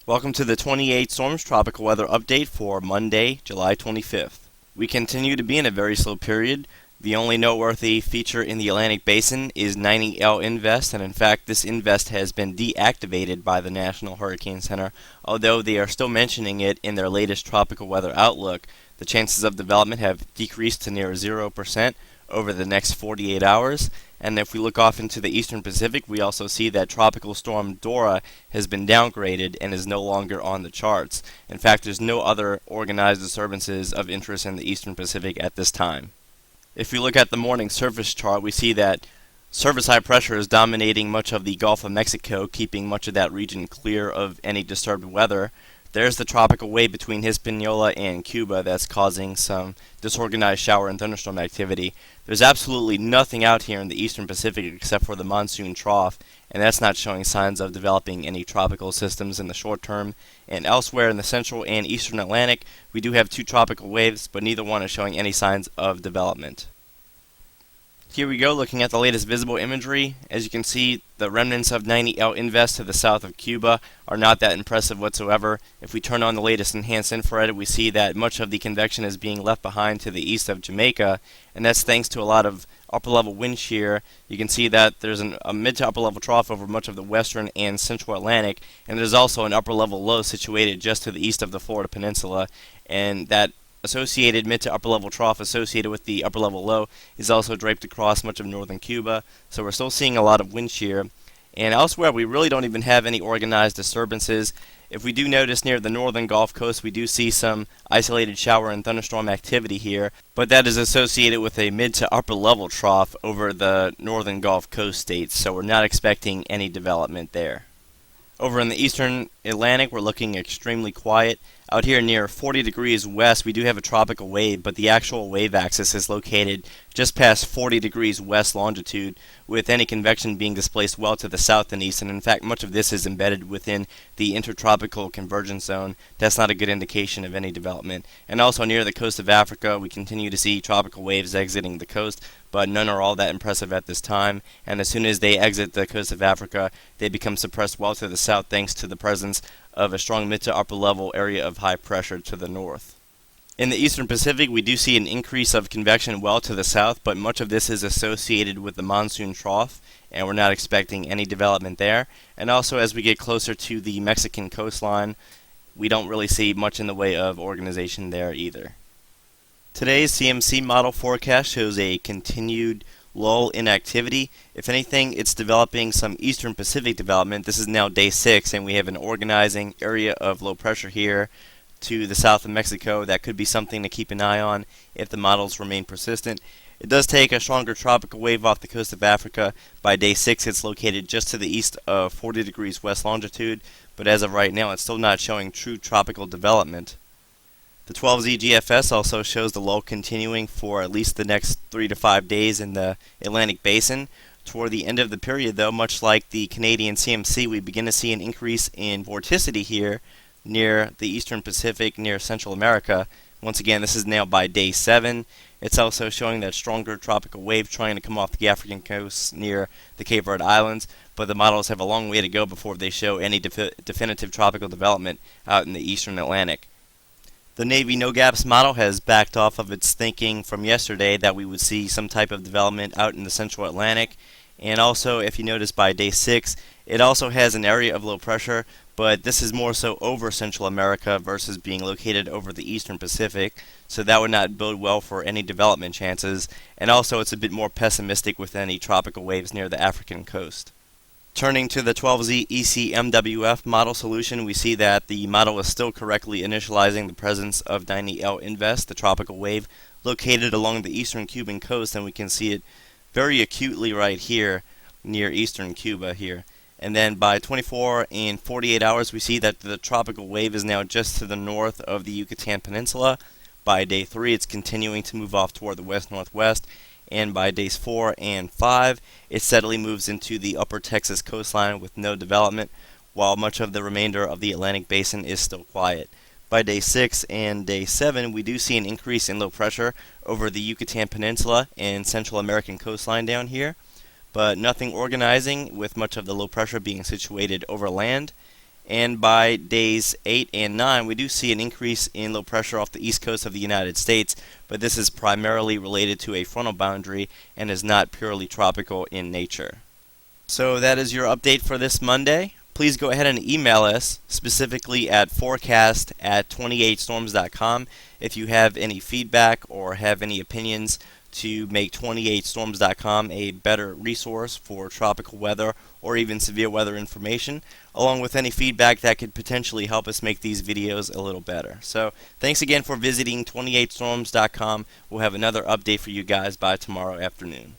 Welcome to the 28 Storms Tropical Weather Update for Monday, July 25th. We continue to be in a very slow period. The only noteworthy feature in the Atlantic Basin is 90L Invest, and in fact this Invest has been deactivated by the National Hurricane Center, although they are still mentioning it in their latest tropical weather outlook. The chances of development have decreased to near 0% over the next 48 hours. And if we look off into the eastern Pacific, we also see that Tropical Storm Dora has been downgraded and is no longer on the charts. In fact, there's no other organized disturbances of interest in the eastern Pacific at this time. If we look at the morning surface chart, we see that surface high pressure is dominating much of the Gulf of Mexico, keeping much of that region clear of any disturbed weather. There's the tropical wave between Hispaniola and Cuba that's causing some disorganized shower and thunderstorm activity. There's absolutely nothing out here in the eastern Pacific except for the monsoon trough, and that's not showing signs of developing any tropical systems in the short term. And elsewhere in the central and eastern Atlantic, we do have two tropical waves, but neither one is showing any signs of development. Here we go, looking at the latest visible imagery. As you can see, the remnants of 90L Invest to the south of Cuba are not that impressive whatsoever. If we turn on the latest enhanced infrared, we see that much of the convection is being left behind to the east of Jamaica, and that's thanks to a lot of upper level wind shear. You can see that there's a mid to upper level trough over much of the western and central Atlantic, and there's also an upper level low situated just to the east of the Florida Peninsula, and that associated mid to upper level trough associated with the upper level low is also draped across much of northern Cuba, so we're still seeing a lot of wind shear. And elsewhere, we really don't even have any organized disturbances. If we do notice near the northern Gulf Coast, we do see some isolated shower and thunderstorm activity here, but that is associated with a mid to upper level trough over the northern Gulf Coast states, so we're not expecting any development there. Over in the eastern Atlantic, we're looking extremely quiet. Out here near 40 degrees west, we do have a tropical wave, but the actual wave axis is located just past 40 degrees west longitude, with any convection being displaced well to the south and east, and in fact much of this is embedded within the intertropical convergence zone. That's not a good indication of any development. And also near the coast of Africa, we continue to see tropical waves exiting the coast, but none are all that impressive at this time, and as soon as they exit the coast of Africa, they become suppressed well to the south thanks to the presence of a strong mid to upper level area of high pressure to the north. In the eastern Pacific, we do see an increase of convection well to the south, but much of this is associated with the monsoon trough, and we're not expecting any development there. And also, as we get closer to the Mexican coastline, we don't really see much in the way of organization there either. Today's CMC model forecast shows a continued lull in activity. If anything, it's developing some eastern Pacific development. This is now day 6, and we have an organizing area of low pressure here to the south of Mexico. That could be something to keep an eye on if the models remain persistent. It does take a stronger tropical wave off the coast of Africa. By day 6, it's located just to the east of 40 degrees west longitude, but as of right now, it's still not showing true tropical development. The 12Z GFS also shows the lull continuing for at least the next 3 to 5 days in the Atlantic Basin. Toward the end of the period, though, much like the Canadian CMC, we begin to see an increase in vorticity here near the eastern Pacific, near Central America. Once again, this is now by day 7. It's also showing that stronger tropical wave trying to come off the African coast near the Cape Verde Islands, but the models have a long way to go before they show any definitive tropical development out in the eastern Atlantic. The Navy no-gaps model has backed off of its thinking from yesterday that we would see some type of development out in the central Atlantic. And also, if you notice by day 6, it also has an area of low pressure, but this is more so over Central America versus being located over the eastern Pacific, so that would not bode well for any development chances. And also, it's a bit more pessimistic with any tropical waves near the African coast. Turning to the 12Z ECMWF model solution, we see that the model is still correctly initializing the presence of 90L Invest, the tropical wave, located along the eastern Cuban coast, and we can see it very acutely right here near eastern Cuba here. And then by 24 and 48 hours, we see that the tropical wave is now just to the north of the Yucatan Peninsula. By day 3, it's continuing to move off toward the west-northwest. And by days 4 and 5, it steadily moves into the upper Texas coastline with no development, while much of the remainder of the Atlantic Basin is still quiet. By day 6 and day 7, we do see an increase in low pressure over the Yucatan Peninsula and Central American coastline down here, but nothing organizing, with much of the low pressure being situated over land. And by days 8 and 9, we do see an increase in low pressure off the east coast of the United States, but this is primarily related to a frontal boundary and is not purely tropical in nature. So that is your update for this Monday. Please go ahead and email us specifically at forecast@28storms.com if you have any feedback or have any opinions to make 28storms.com a better resource for tropical weather or even severe weather information, along with any feedback that could potentially help us make these videos a little better. So thanks again for visiting 28storms.com. We'll have another update for you guys by tomorrow afternoon.